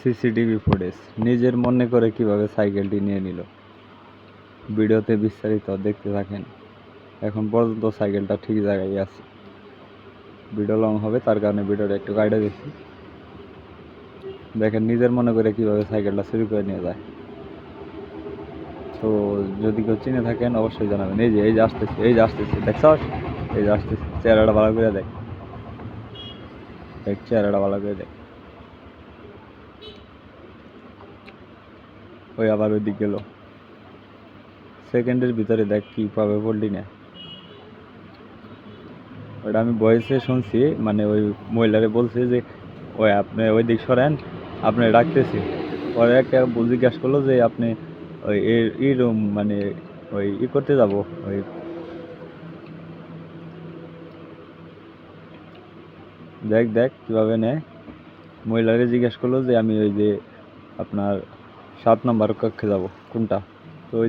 CCTV footage নিজের মনে করে কিভাবে সাইকেলটি নিয়ে নিল। ভিডিওতে বিস্তারিত দেখতে থাকেন। এখন পর্যন্ত সাইকেলটা ঠিক জায়গায় আছে। ভিডিও লং হবে, তার কারণে ভিডিওটা একটু কাটে দিচ্ছি। দেখেন নিজের মনে করে কিভাবে সাইকেলটা চুরি করে নিয়ে যায়। তো যদি কেউ চিনে থাকেন অবশ্যই জানাবেন। এই যে আসতেছে দেখছ, এই যে আসতেছে। চেহারাটা ভালো করে দেখ, চেহারাটা ভালো করে দেখ। ওই আবার ওই দিক গেল, সেকেন্ডের ভিতরে দেখ কি পাবে বললি না। ওটা আমি ভয়েসে শুনছি, মানে ওই মহিলারে বলছে যে ওই আপনি ওই দিক সরেন, আপনি ডাকতেছি। পরে একটা জিজ্ঞাসা করলো যে আপনি ওই রুম মানে ওই করতে যাব, ওই দেখ কীভাবে নেয়। মহিলারে জিজ্ঞেস করলো যে আমি ওই যে আপনার 7 নম্বর কক্ষে যাব কোনটা। তো ওই